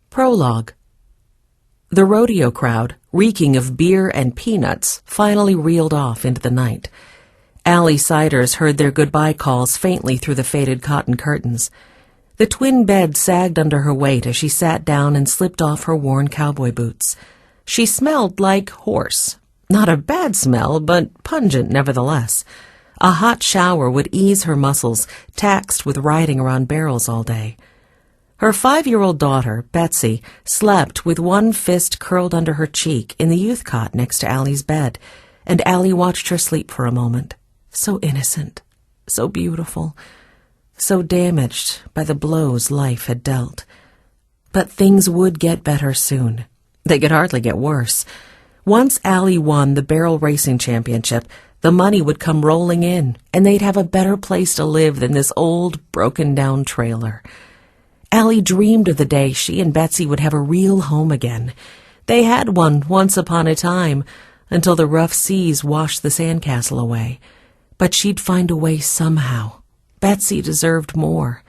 Prologue. The rodeo crowd, reeking of beer and peanuts, finally reeled off into the night. Allie Siders heard their goodbye calls faintly through the faded cotton curtains. The twin bed sagged under her weight as she sat down and slipped off her worn cowboy boots. She smelled like horse. Not a bad smell, but pungent nevertheless. A hot shower would ease her muscles, taxed with riding around barrels all day. Her 5-year-old daughter, Betsy, slept with one fist curled under her cheek in the youth cot next to Allie's bed, and Allie watched her sleep for a moment. So innocent, so beautiful, so damaged by the blows life had dealt. But things would get better soon. They could hardly get worse. Once Allie won the barrel racing championship, the money would come rolling in, and they'd have a better place to live than this old, broken-down trailer. Allie dreamed of the day she and Betsy would have a real home again. They had one once upon a time, until the rough seas washed the sandcastle away. But she'd find a way somehow. Betsy deserved more.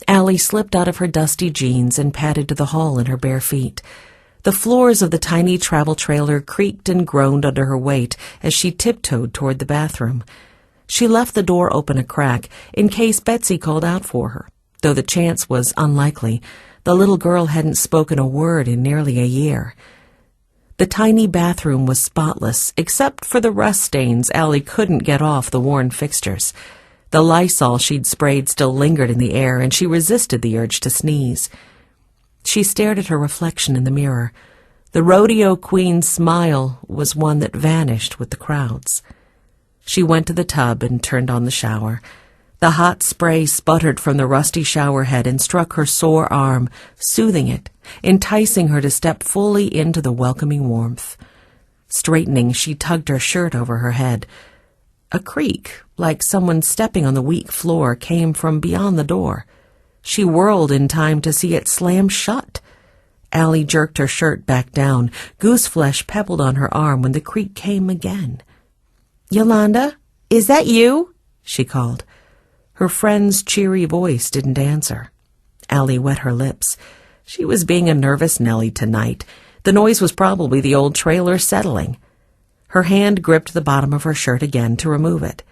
Allie slipped out of her dusty jeans and padded to the hall in her bare feet. The floors of the tiny travel trailer creaked and groaned under her weight as she tiptoed toward the bathroom. She left the door open a crack in case Betsy called out for her. Though the chance was unlikely, the little girl hadn't spoken a word in nearly a year. The tiny bathroom was spotless, except for the rust stains Allie couldn't get off the worn fixtures. The Lysol she'd sprayed still lingered in the air, and she resisted the urge to sneeze. She stared at her reflection in the mirror. The rodeo queen's smile was one that vanished with the crowds. She went to the tub and turned on the shower. The hot spray sputtered from the rusty shower head and struck her sore arm, soothing it, enticing her to step fully into the welcoming warmth. Straightening, she tugged her shirt over her head. A creak, like someone stepping on the weak floor, came from beyond the door. She whirled in time to see it slam shut. Allie jerked her shirt back down. Gooseflesh pebbled on her arm when the creak came again. "Yolanda, is that you?" she called. Her friend's cheery voice didn't answer. Allie wet her lips. She was being a nervous Nellie tonight. The noise was probably the old trailer settling. Her hand gripped the bottom of her shirt again to remove it.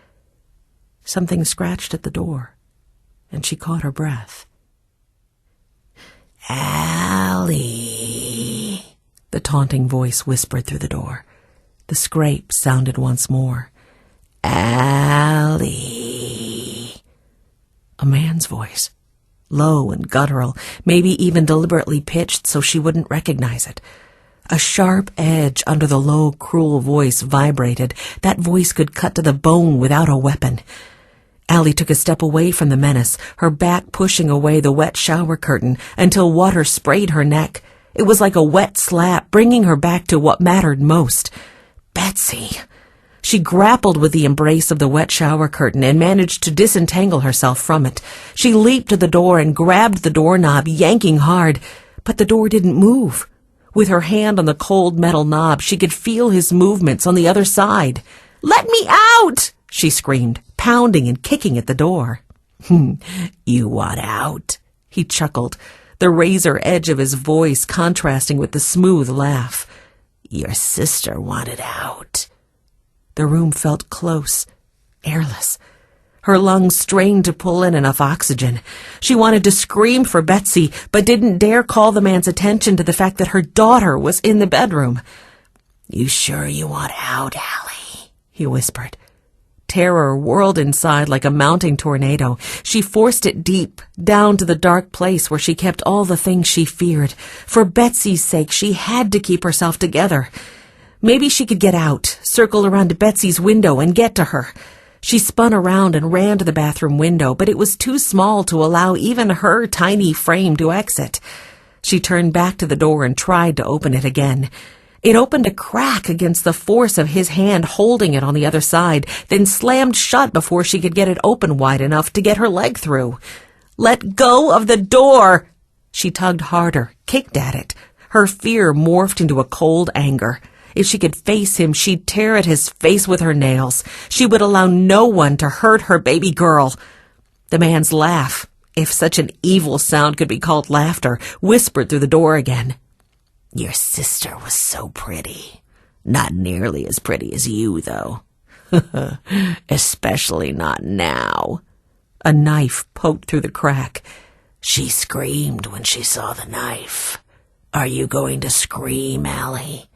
Something scratched at the door, and she caught her breath. "Allie," the taunting voice whispered through the door. The scrape sounded once more. "Allie." A man's voice, low and guttural, maybe even deliberately pitched so she wouldn't recognize it. A sharp edge under the low, cruel voice vibrated. That voice could cut to the bone without a weapon. Allie took a step away from the menace, her back pushing away the wet shower curtain until water sprayed her neck. It was like a wet slap, bringing her back to what mattered most. Betsy! She grappled with the embrace of the wet shower curtain and managed to disentangle herself from it. She leaped to the door and grabbed the doorknob, yanking hard, but the door didn't move. With her hand on the cold metal knob, she could feel his movements on the other side. "Let me out!" she screamed, pounding and kicking at the door. "You want out?" he chuckled, the razor edge of his voice contrasting with the smooth laugh. "Your sister wanted out." The room felt close, airless. Her lungs strained to pull in enough oxygen. She wanted to scream for Betsy, but didn't dare call the man's attention to the fact that her daughter was in the bedroom. "You sure you want out, Allie?" he whispered. Terror whirled inside like a mounting tornado. She forced it deep, down to the dark place where she kept all the things she feared. For Betsy's sake, she had to keep herself together. Maybe she could get out, circle around to Betsy's window, and get to her. She spun around and ran to the bathroom window, but it was too small to allow even her tiny frame to exit. She turned back to the door and tried to open it again. It opened a crack against the force of his hand holding it on the other side, then slammed shut before she could get it open wide enough to get her leg through. "Let go of the door!" She tugged harder, kicked at it. Her fear morphed into a cold anger. If she could face him, she'd tear at his face with her nails. She would allow no one to hurt her baby girl. The man's laugh, if such an evil sound could be called laughter, whispered through the door again. "Your sister was so pretty. Not nearly as pretty as you, though. Especially not now." A knife poked through the crack. "She screamed when she saw the knife. Are you going to scream, Allie?